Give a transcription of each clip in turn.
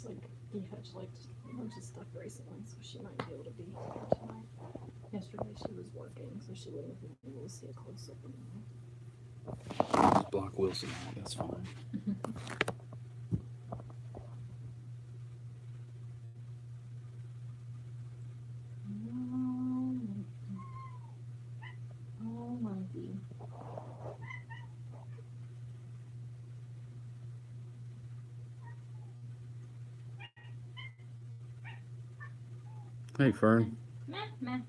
looks like Hutch liked a bunch of stuff recently, so she might be able to be here tonight. Yesterday she was working, so she wouldn't have been able to see a close-up anymore. Just block Wilson out, that's fine. Oh, monkey. Hey, Fern. Meh, meh.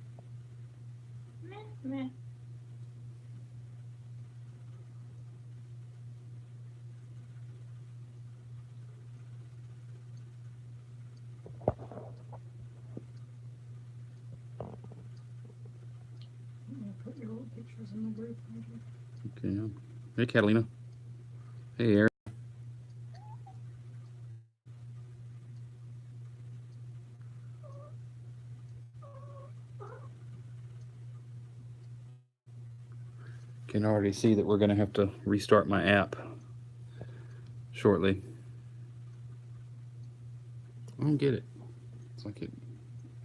Meh, meh. Put your little pictures in the group later. Okay. Hey, Catalina. Hey, Aaron. Can already see that we're going to have to restart my app shortly. I don't get it. It's like it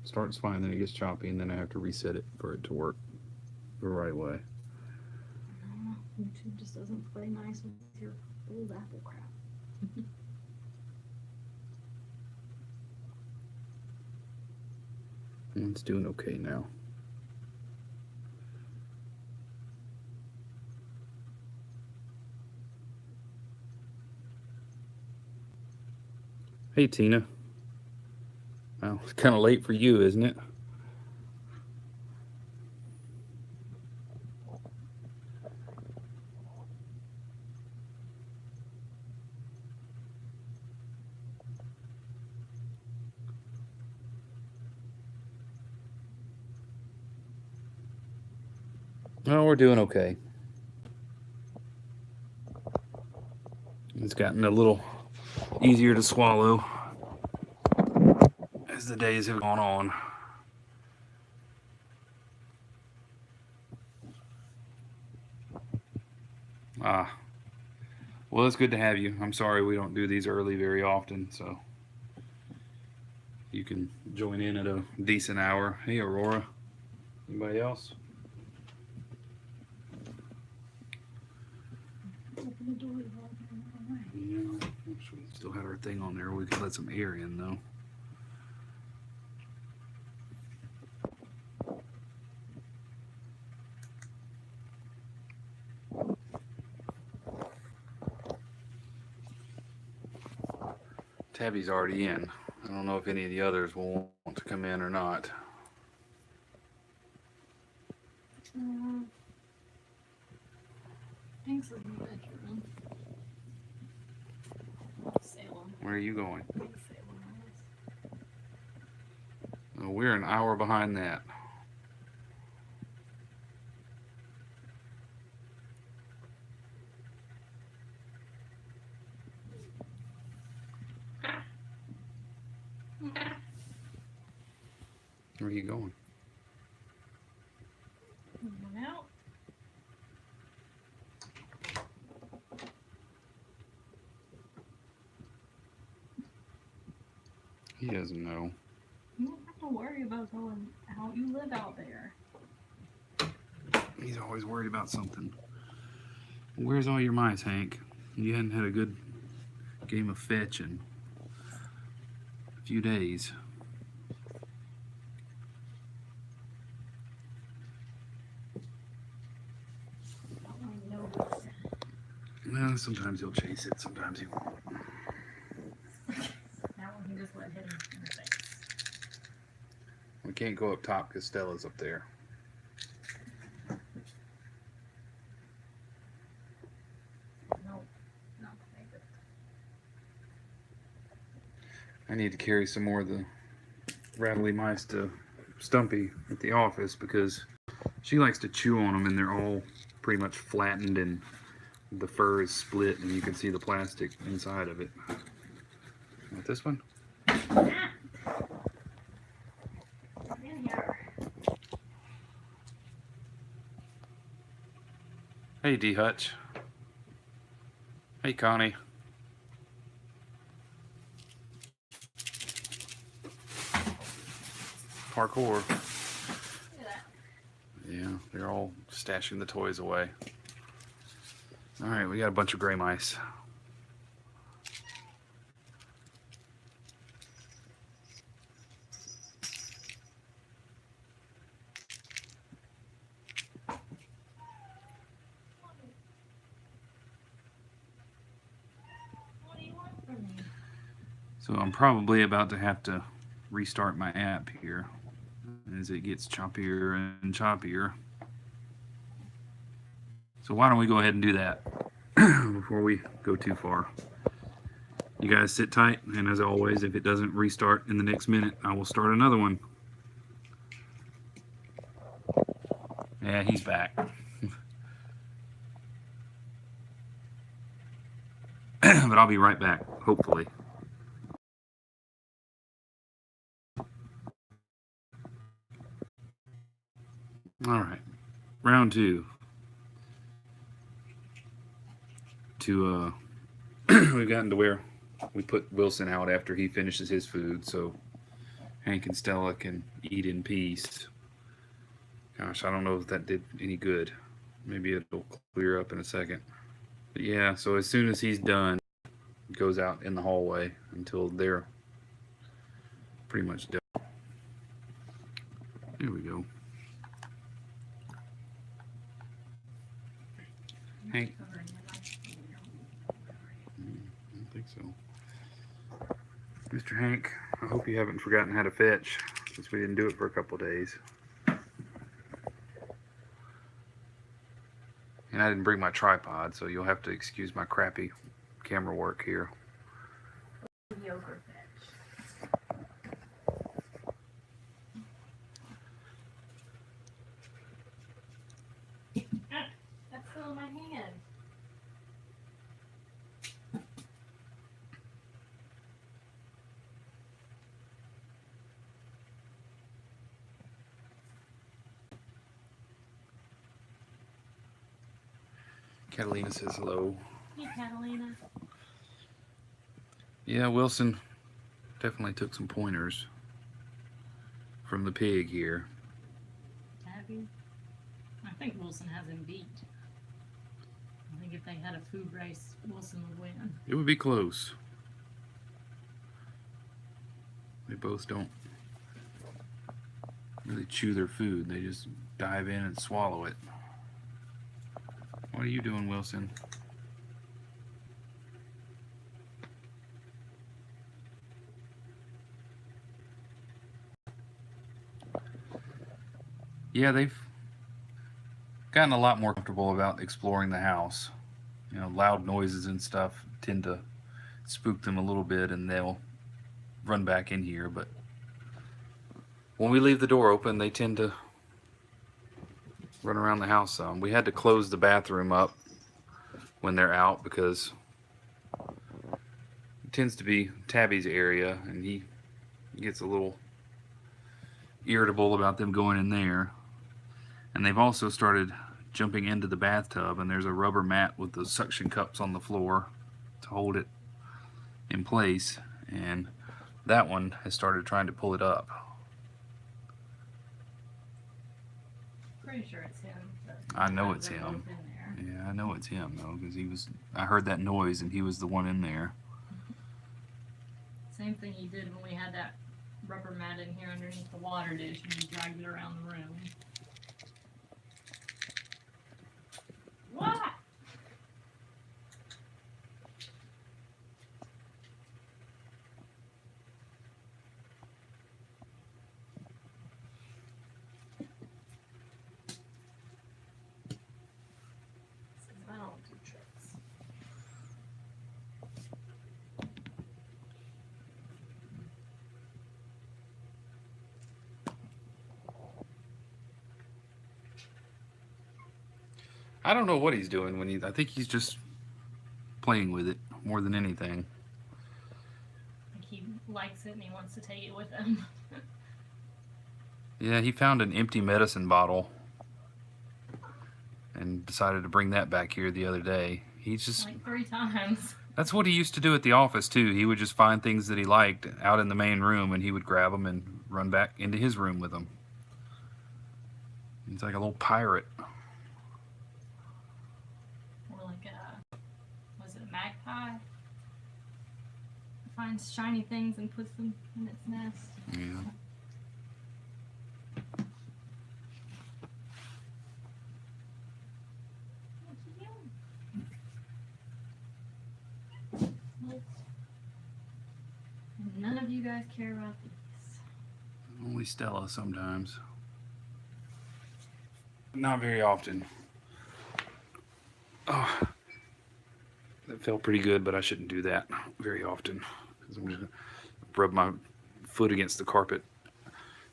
starts fine, then it gets choppy, and then I have to reset it for it to work the right way. YouTube just doesn't play nice with your old Apple crap. It's doing okay now. Hey, Tina. Well, it's kind of late for you, isn't it? Oh, we're doing okay. It's gotten a little easier to swallow as the days have gone on. Well, it's good to have you. I'm sorry we don't do these early very often, so you can join in at a decent hour. Hey, Aurora. Anybody else? Open the door. Yeah, we still had our thing on there. We could let some air in, though. Tabby's already in. I don't know if any of the others will want to come in or not. Thanks for the bedroom. Salem. Where are you going? Salem. Oh, we're an hour behind that. Where are you going? Going out. He doesn't know. You don't have to worry about going out. You live out there. He's always worried about something. Where's all your mice, Hank? You hadn't had a good game of fetch in a few days. Well, sometimes he'll chase it, sometimes he won't. That one he just let hit him in the face. We can't go up top because Stella's up there. Nope, not the favorite. I need to carry some more of the rattly mice to Stumpy at the office because she likes to chew on them and they're all pretty much flattened and the fur is split and you can see the plastic inside of it. Want this one? In here. Hey, D Hutch. Hey, Connie. parkour. Look at that. Yeah, they're all stashing the toys away. All right, we got a bunch of gray mice. What do you want from me? So I'm probably about to have to restart my app here as it gets choppier and choppier. So why don't we go ahead and do that before we go too far. You guys sit tight, and as always, if it doesn't restart in the next minute, I will start another one. Yeah, he's back. But I'll be right back, hopefully. All right, round two. We've gotten to where we put Wilson out after he finishes his food, so Hank and Stella can eat in peace. Gosh, I don't know if that did any good. Maybe it'll clear up in a second. But yeah, so as soon as he's done, he goes out in the hallway until they're pretty much done. There we go. Hank. I don't think so. Mr. Hank, I hope you haven't forgotten how to fetch, since we didn't do it for a couple of days. And I didn't bring my tripod, so you'll have to excuse my crappy camera work here. Yogurt fetch. That's still in my hand. Catalina says hello. Hey, Catalina. Yeah, Wilson definitely took some pointers from the pig here. Tabby? I think Wilson has him beat. I think if they had a food race, Wilson would win. It would be close. They both don't really chew their food. They just dive in and swallow it. What are you doing, Wilson? Yeah, they've gotten a lot more comfortable about exploring the house. You know, loud noises and stuff tend to spook them a little bit, and they'll run back in here. But when we leave the door open, they tend to run around the house some. We had to close the bathroom up when they're out because it tends to be Tabby's area, and he gets a little irritable about them going in there. And they've also started jumping into the bathtub, and there's a rubber mat with the suction cups on the floor to hold it in place, and that one has started trying to pull it up. Pretty sure it's him. I know it's him. Yeah, I know it's him though, because I heard that noise and he was the one in there. Same thing he did when we had that rubber mat in here underneath the water dish and he dragged it around the room. What? I don't do tricks. I don't know what he's doing when I think he's just playing with it more than anything. I think he likes it and he wants to take it with him. Yeah, he found an empty medicine bottle and decided to bring that back here the other day. He's just like 3 times. that's what he used to do at the office too. He would just find things that he liked out in the main room, and he would grab them and run back into his room with them. He's like a little pirate. Or like a, was it a magpie? Finds shiny things and puts them in its nest. Yeah. None of you guys care about these. Only Stella sometimes. Not very often. Oh, that felt pretty good, but I shouldn't do that very often. 'Cause I'm gonna rub my foot against the carpet.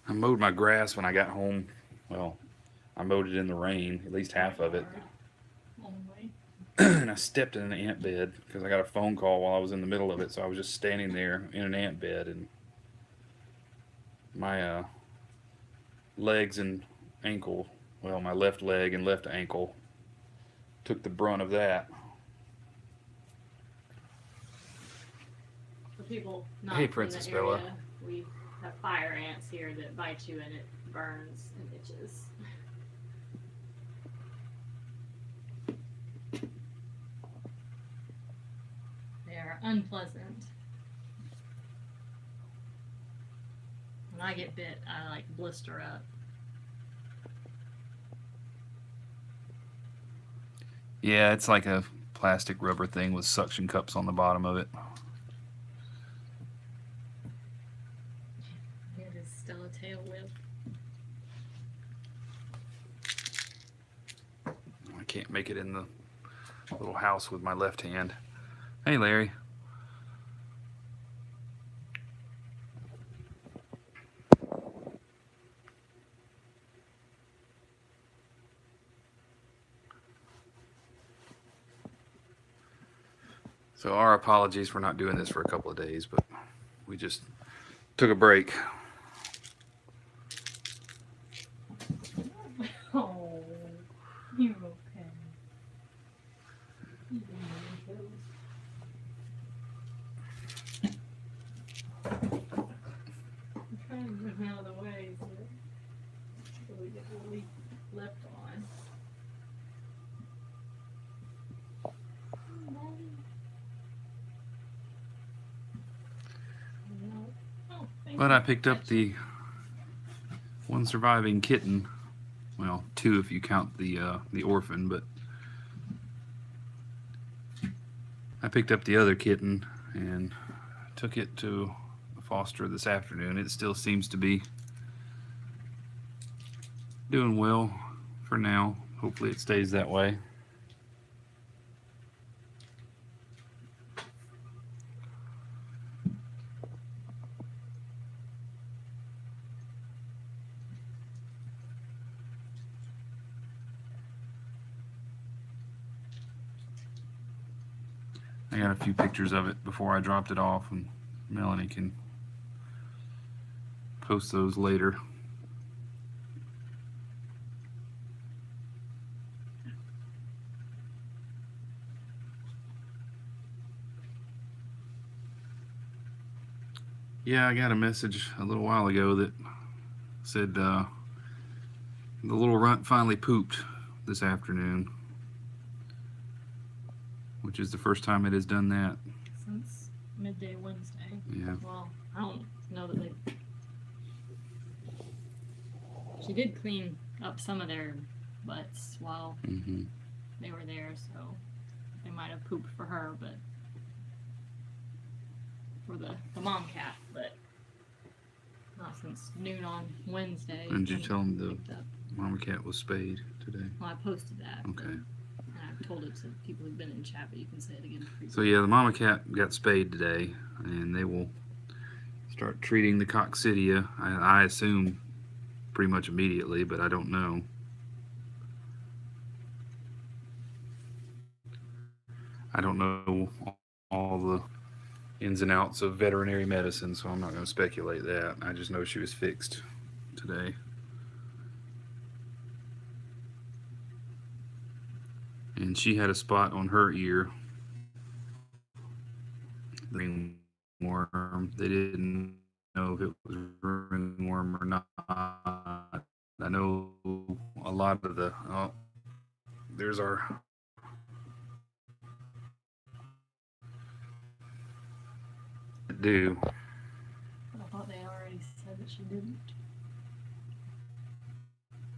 I mowed my grass when I got home. Well, I mowed it in the rain, at least half of it. Only. And I stepped in an ant bed because I got a phone call while I was in the middle of it. So I was just standing there in an ant bed, and my legs and ankle, well, my left leg and left ankle took the brunt of that. For people not Hey, from Princess the Bella. area, we have fire ants here that bite you and it burns and itches. They are unpleasant. When I get bit, I like blister up. Yeah, it's like a plastic rubber thing with suction cups on the bottom of it. It is still a tail whip. I can't make it in the little house with my left hand. Hey, Larry. So our apologies for not doing this for a couple of days, but we just took a break. Oh, you're okay. I'm trying to move him out of the way so we get the leaf left on. But I picked up the one surviving kitten. Well, 2 if you count the orphan, but I picked up the other kitten and took it to the foster this afternoon. It still seems to be doing well for now. Hopefully it stays that way. I got a few pictures of it before I dropped it off, and Melanie can post those later. Yeah, I got a message a little while ago that said the little runt finally pooped this afternoon, which is the first time it has done that. Since midday Wednesday. Yeah. Well, I don't know that they. She did clean up some of their butts while they were there, so they might have pooped for her, but for the mom cat, but not since noon on Wednesday. And did you tell them the picked up. mama cat was spayed today? Well, I posted that. Okay. And I've told it to people who've been in chat, but you can say it again. So yeah, the mama cat got spayed today, and they will start treating the coccidia. I assume pretty much immediately, but I don't know. I don't know all the ins and outs of veterinary medicine, so I'm not going to speculate that. I just know she was fixed today. and she had a spot on her ear. Ringworm. They didn't know if it was ringworm or not. I know a lot of the. Oh, there's our. Do. I thought they already said that she didn't.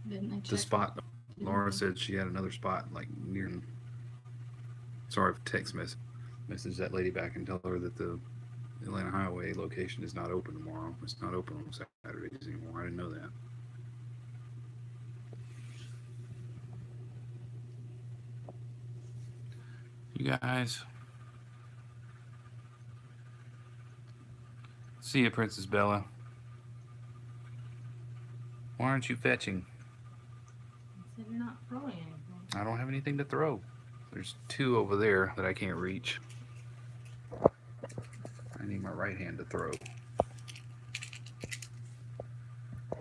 Didn't they check The spot. it? Laura said she had another spot like near. Sorry for text message that lady back and tell her that the Atlanta Highway location is not open tomorrow. It's not open on Saturdays anymore. I didn't know that. You guys. See you, Princess Bella. Why aren't you fetching? I said you're not throwing anything. I don't have anything to throw. There's 2 over there that I can't reach. I need my right hand to throw.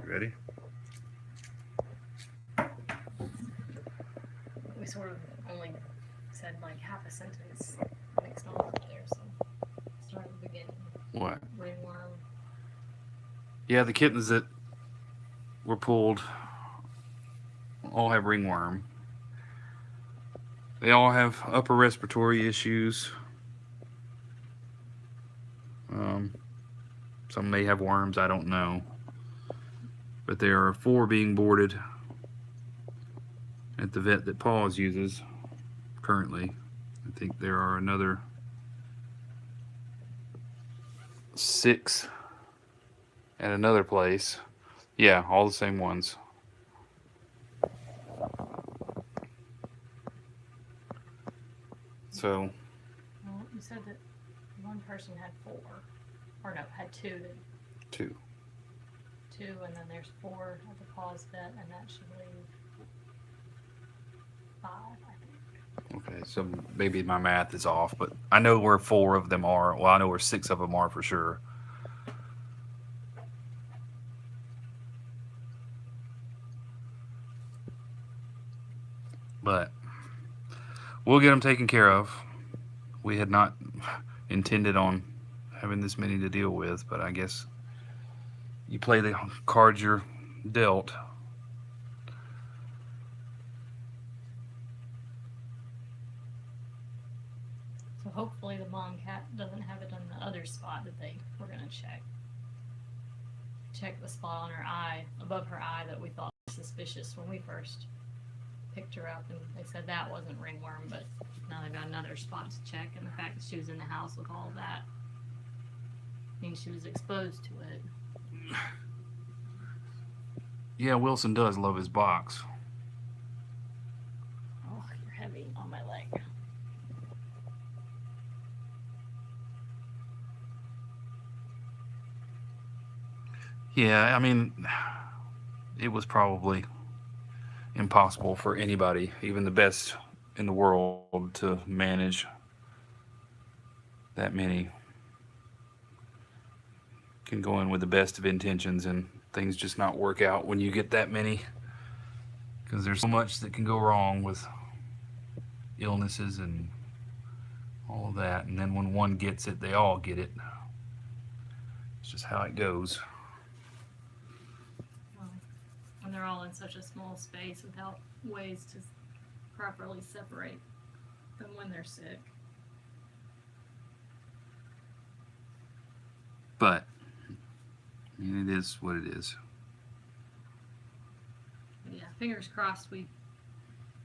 You ready? We sort of only said like half a sentence mixed on up there, so start at the beginning. What? Ringworm. Yeah, the kittens that were pulled all have ringworm. They all have upper respiratory issues. Some may have worms, I don't know. But there are 4 being boarded at the vet that Paws uses currently. I think there are another 6 at another place. Yeah, all the same ones. So, Well, you said that one person had 4, or no, had 2. 2. 2, and then there's 4 at the Paws vet, and that should leave 5, I think. Okay, so maybe my math is off, but I know where 4 of them are. Well, I know where 6 of them are for sure. But we'll get them taken care of. We had not intended on having this many to deal with, but I guess you play the cards you're dealt. So hopefully the Momcat doesn't have it on the other spot that they were going to check. Check the spot on her eye, above her eye, that we thought was suspicious when we first picked her up, and they said that wasn't ringworm, but now they've got another spot to check, and the fact that she was in the house with all of that means she was exposed to it. Yeah, Wilson does love his box. Oh, you're heavy on my leg. Yeah, I mean, it was probably impossible for anybody, even the best in the world, to manage that many. Can go in with the best of intentions and things just not work out when you get that many, because there's so much that can go wrong with illnesses and all of that, and then when one gets it, they all get it. It's just how it goes. When they're all in such a small space without ways to properly separate them when they're sick. But I mean, it is what it is. Yeah, fingers crossed we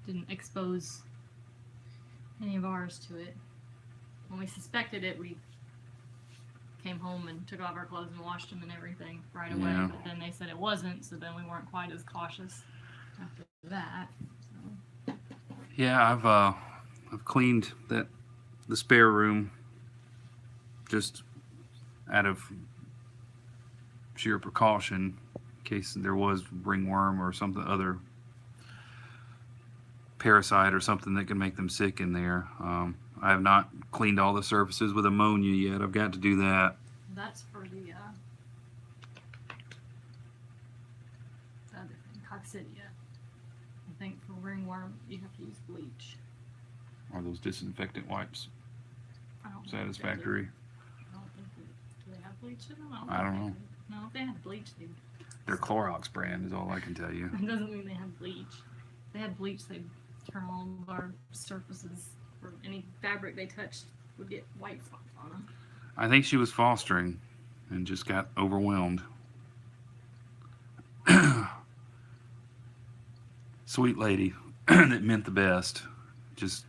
didn't expose any of ours to it. When we suspected it, we came home and took off our clothes and washed them and everything right away. Yeah. But then they said it wasn't, so then we weren't quite as cautious after that. So. Yeah, I've cleaned the spare room just out of sheer precaution in case there was ringworm or something other parasite or something that can make them sick in there. I have not cleaned all the surfaces with ammonia yet. I've got to do that. That's for the other thing, coccidia. I think for ringworm you have to use bleach. Are those disinfectant wipes I don't know if satisfactory? I don't think do they have bleach in them? I don't know. No, if they had bleach, they'd Their Clorox brand is all I can tell you. It doesn't mean they have bleach. If they had bleach, they'd turn all of our surfaces, or any fabric they touched would get white spots on them. I think she was fostering and just got overwhelmed. Sweet lady that meant the best. Just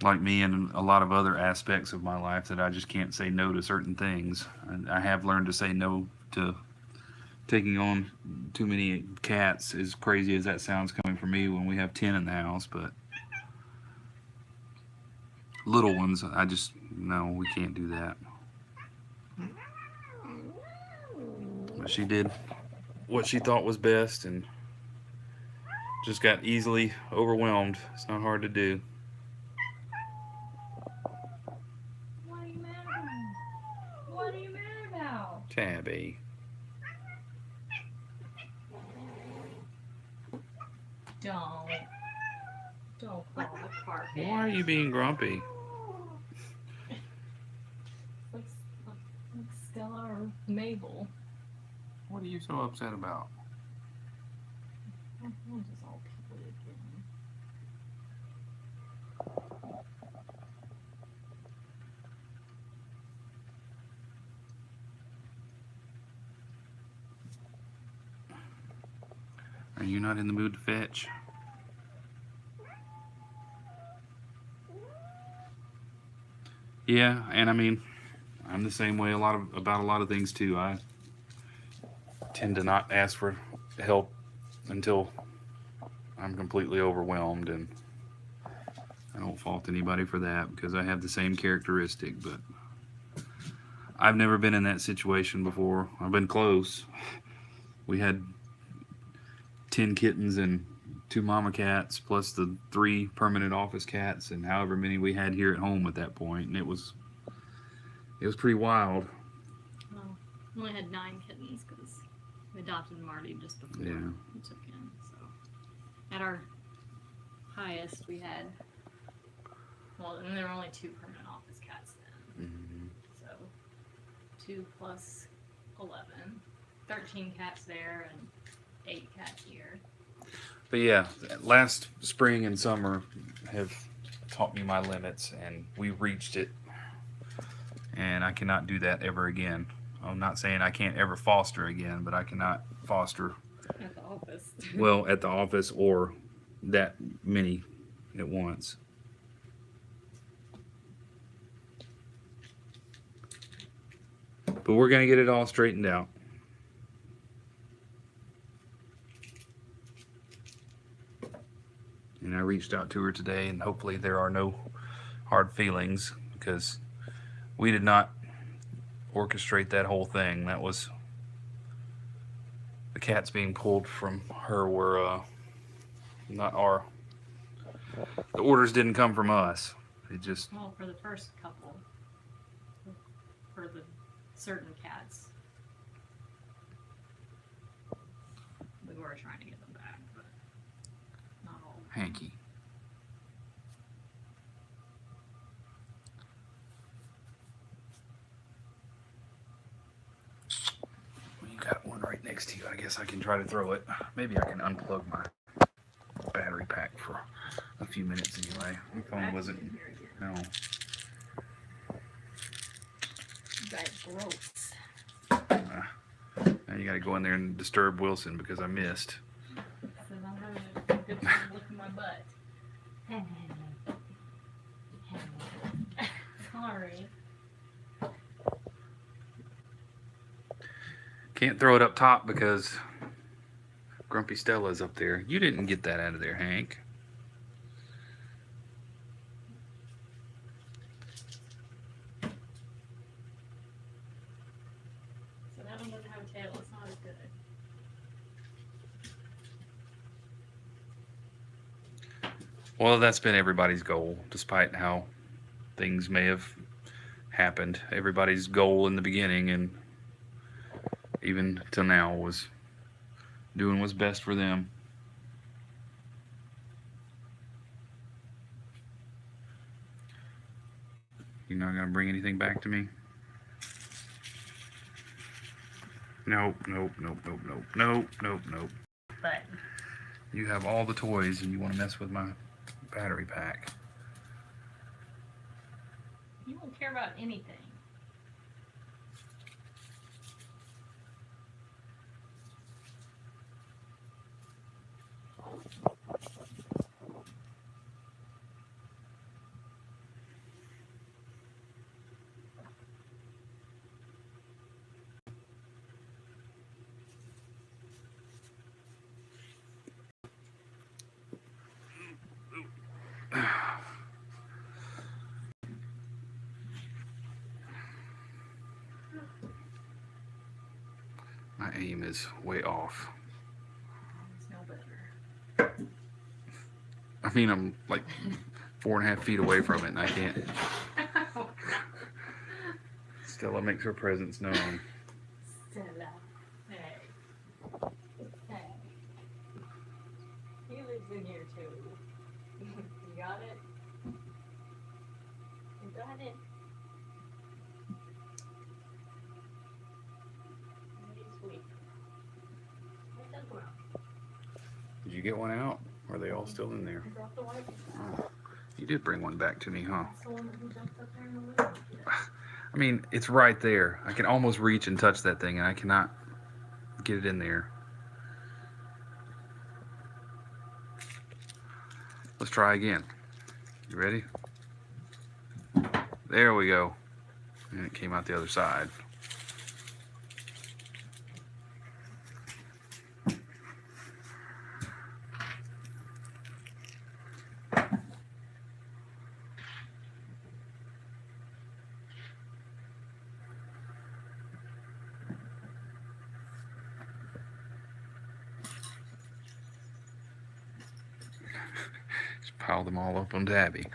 like me and a lot of other aspects of my life that I just can't say no to certain things. I have learned to say no to taking on too many cats, as crazy as that sounds coming from me when we have 10 in the house, but little ones, I just, no, we can't do that. But she did what she thought was best and just got easily overwhelmed. It's not hard to do. What are you mad about? What are you mad about? Tabby. Don't claw the carpet. Why are you being grumpy? Like Stella or Mabel. What are you so upset about? I'm just all people again. Are you not in the mood to fetch? Yeah, and I mean, I'm the same way about a lot of things too. I tend to not ask for help until I'm completely overwhelmed, and I don't fault anybody for that because I have the same characteristic, but I've never been in that situation before. I've been close. We had 10 kittens and 2 mama cats plus the 3 permanent office cats and however many we had here at home at that point, and it was pretty wild. Well, we only had 9 kittens because we adopted Marty just before we took in. So at our highest, we had, well, and there were only 2 permanent office cats then. Mm-hmm. So 2 plus 11, 13 cats there and 8 cats here. But yeah, last spring and summer have taught me my limits, and we reached it, and I cannot do that ever again. I'm not saying I can't ever foster again, but I cannot foster At the office. well at the office or that many at once. But we're gonna get it all straightened out. And I reached out to her today, and hopefully there are no hard feelings, because we did not orchestrate that whole thing. That was the cats being pulled from her were not our. The orders didn't come from us. It just. Well, for the first couple, for the certain cats, we were trying to get them back, but not all. Hanky. Well, you got one right next to you. I guess I can try to throw it. Maybe I can unplug my battery pack for a few minutes anyway. My phone wasn't. No. That's gross. Now you gotta go in there and disturb Wilson because I missed. So I'm having a good time licking my butt. Sorry. Can't throw it up top because Grumpy Stella's up there. You didn't get that out of there, Hank. So that one doesn't have a tail. It's not as good. Well, that's been everybody's goal, despite how things may have happened. Everybody's goal in the beginning and even till now was doing what's best for them. You're not gonna bring anything back to me? Nope, nope, nope, nope, nope, nope, nope, nope. But You have all the toys and you want to mess with my battery pack. you won't care about anything. My aim is way off. It's no better. I mean, I'm like 4.5 feet away from it and I can't. Stella makes her presence known. Stella. Hey. Hey. He lives in here too. You got it? You got it? Very sweet. Where'd that go out? Did you get one out? Or are they all still in there? I brought the white Oh, you did bring one back to me, huh? That's the one that he jumped up there in the living room. I mean, it's right there. I can almost reach and touch that thing and I cannot get it in there. Let's try again. You ready? There we go. And it came out the other side. Just pile them all up on Tabby.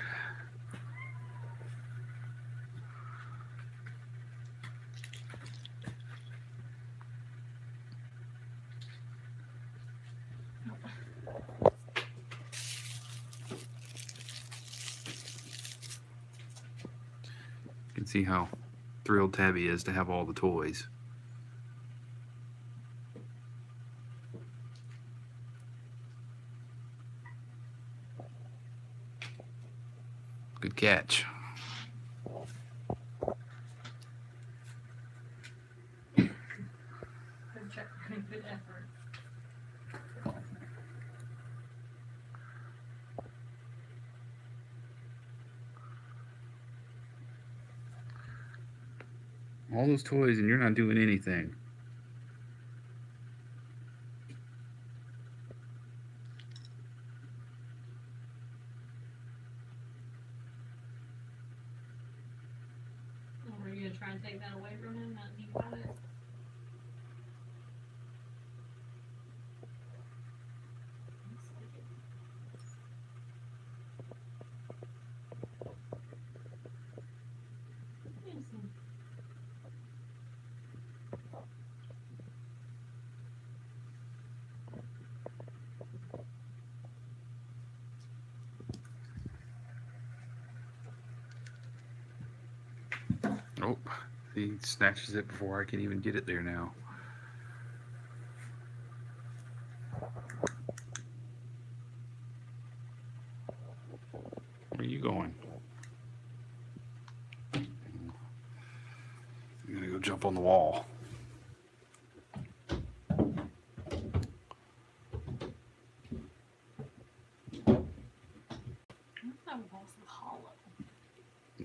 You can see how thrilled Tabby is to have all the toys. Good catch. Good check. Good effort. All those toys and you're not doing anything. Were you gonna try and take that away from him? Not he got it. Looks like it. Interesting. Nope. He snatches it before I can even get it there now. Where are you going? I'm gonna go jump on the wall. That wall's hollow.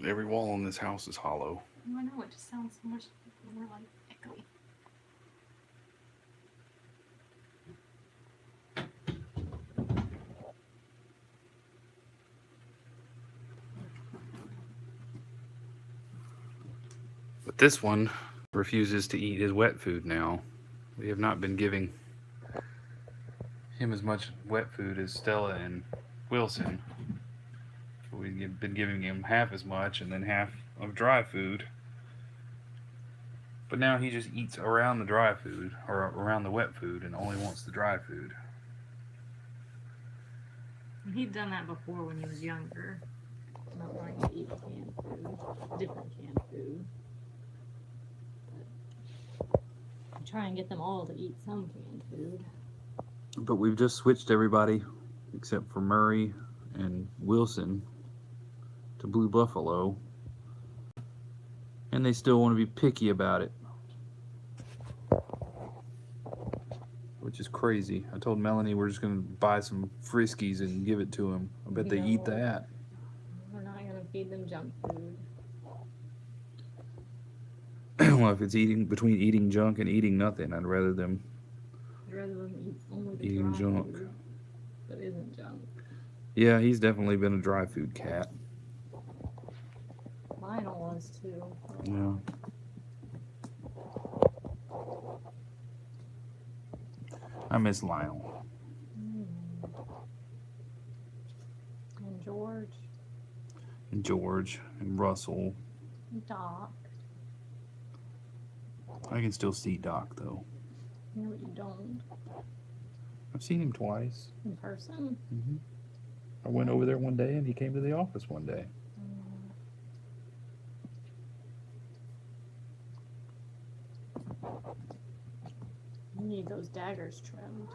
Every wall in this house is hollow. I know, it just sounds so much more like echoey. But this one refuses to eat his wet food now. We have not been giving him as much wet food as Stella and Wilson. We've been giving him half as much and then half of dry food. But now he just eats around the dry food, or around the wet food, and only wants the dry food. He'd done that before when he was younger. Not wanting to eat canned food. different canned food. But I try and get them all to eat some canned food. But we've just switched everybody, except for Murray and Wilson, to Blue Buffalo. And they still want to be picky about it. Which is crazy. I told Melanie we're just going to buy some Friskies and give it to them. I bet they eat that. We're not going to feed them junk food. Well, if it's between eating junk and eating nothing, I'd rather them Eat only the eating dry junk. food that isn't junk. Yeah, he's definitely been a dry food cat. Lionel was too. Yeah. I miss Lionel. And George. And George. And Russell. And Doc. I can still see Doc, though. No, you don't. I've seen him twice. In person? Mm-hmm. I went over there one day, and he came to the office one day. You need those daggers trimmed.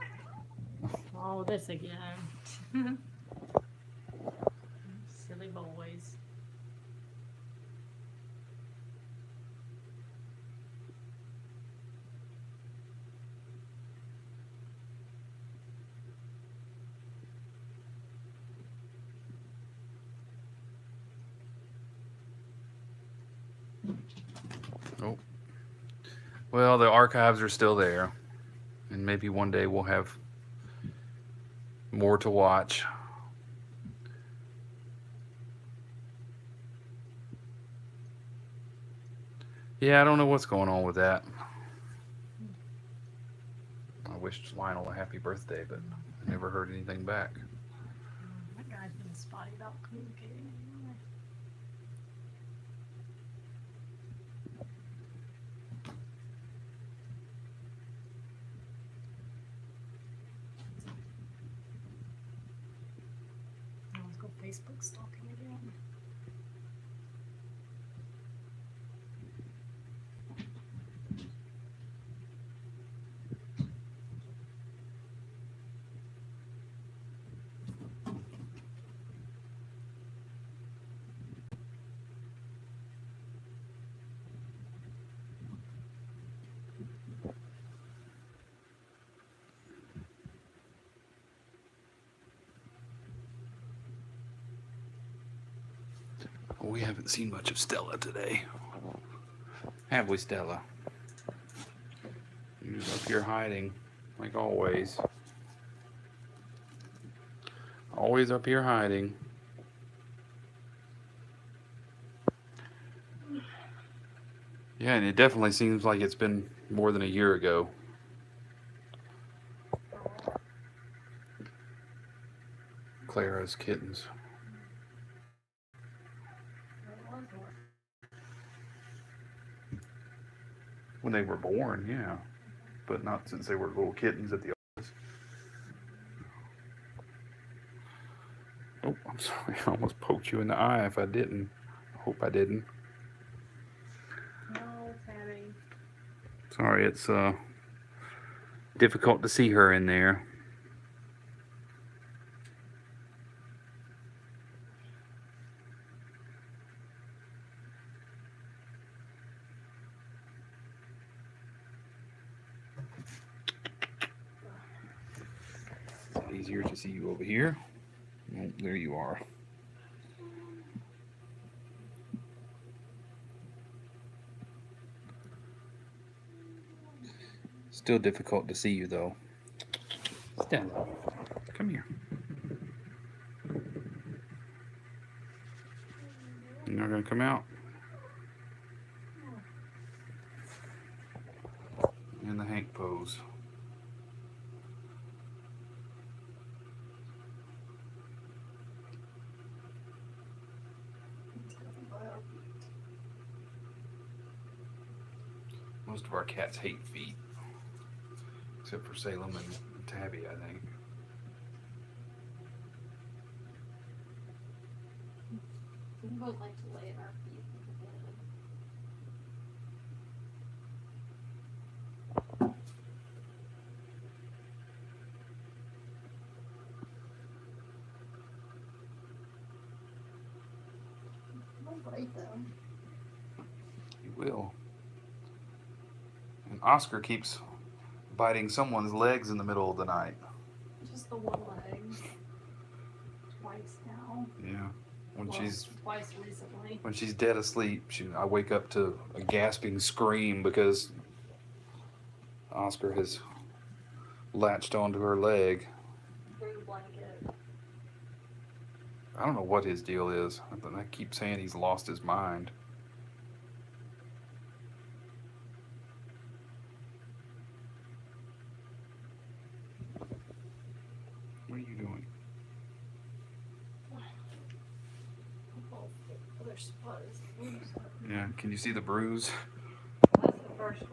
Oh, this again. Silly boys. Oh. Well, the archives are still there. And maybe one day we'll have more to watch. Yeah, I don't know what's going on with that. I wished Lionel a happy birthday, but I never heard anything back. That guy's been spotty about communicating anyway. Let's go Facebook stalking again. We haven't seen much of Stella today. Have we, Stella? You're up here hiding, like always. Always up here hiding. Yeah, and it definitely seems like it's been more than a year ago. Clara's kittens. When they were born, yeah. But not since they were little kittens at the office. Oh, I'm sorry. I almost poked you in the eye if I didn't. I hope I didn't. No, Tabby. Sorry, it's difficult to see her in there. It's easier to see you over here. Oh, there you are. Still difficult to see you though. Stella, come here. You're not gonna come out? In the Hank pose. Most of our cats hate feet, except for Salem and Tabby, I think. We both like to lay at our feet. bite them. He will. And Oscar keeps biting someone's legs in the middle of the night. Just the one leg. Twice now. Yeah. Twice recently. When she's dead asleep, I wake up to a gasping scream because Oscar has latched onto her leg. Through the blanket. I don't know what his deal is. I keep saying he's lost his mind. What are you doing? Other spot is Yeah, can you see the bruise? That's the first one.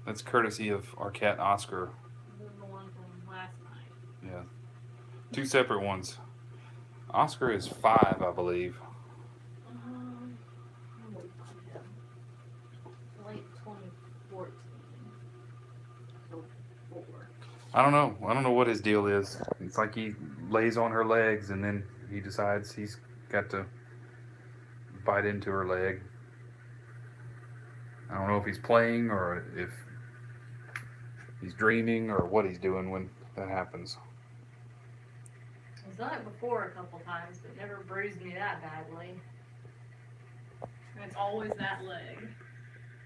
That's courtesy of our cat Oscar. This is the one from last night. Yeah. Two separate ones. Oscar is 5, I believe. When we found him. Late 2014. So 4. I don't know. I don't know what his deal is. It's like he lays on her legs and then he decides he's got to bite into her leg. I don't know if he's playing or if he's dreaming or what he's doing when that happens. I've done it before a couple times, but never bruised me that badly. And it's always that leg.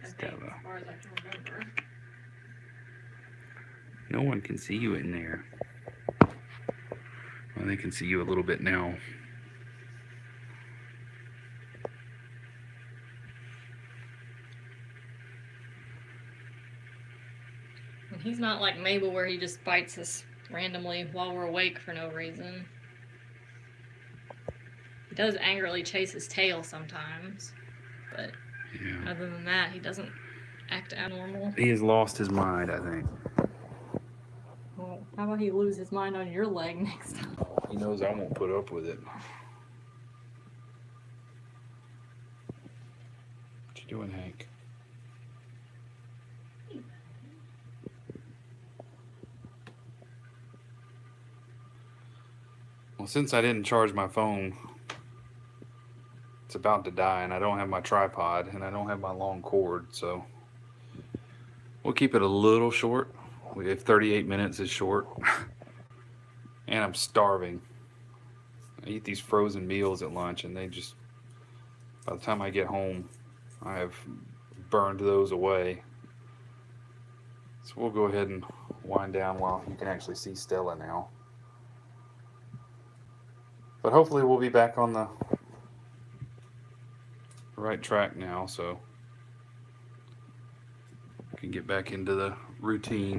I think, Stella. as far as I can remember. No one can see you in there. Well, they can see you a little bit now. And he's not like Mabel where he just bites us randomly while we're awake for no reason. He does angrily chase his tail sometimes, but Yeah. other than that, he doesn't act abnormal. He has lost his mind, I think. Well, how about he lose his mind on your leg next time? He knows I won't put up with it. What you doing, Hank? Well, since I didn't charge my phone, it's about to die, and I don't have my tripod, and I don't have my long cord, so we'll keep it a little short. If 38 minutes is short, and I'm starving. I eat these frozen meals at lunch, and they just, by the time I get home, I have burned those away. So we'll go ahead and wind down while you can actually see Stella now. But hopefully we'll be back on the right track now, so we can get back into the routine.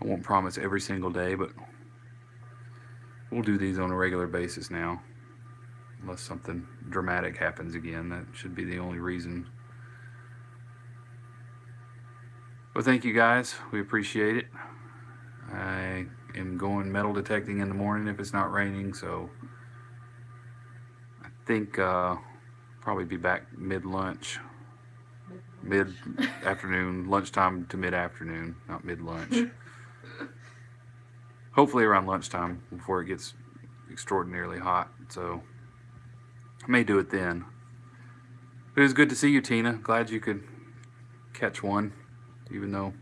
I won't promise every single day, but we'll do these on a regular basis now. Unless something dramatic happens again, that should be the only reason. Well, thank you guys. We appreciate it. I am going metal detecting in the morning if it's not raining, so I think probably be back mid-lunch. Mid-afternoon, lunchtime to mid-afternoon, not mid-lunch. Hopefully around lunchtime before it gets extraordinarily hot, so I may do it then. But it was good to see you, Tina. Glad you could catch one, even though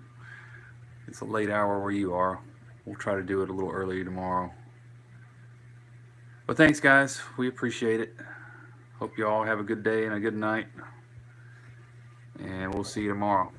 it's a late hour where you are. We'll try to do it a little earlier tomorrow. But thanks, guys. We appreciate it. Hope you all have a good day and a good night. And we'll see you tomorrow.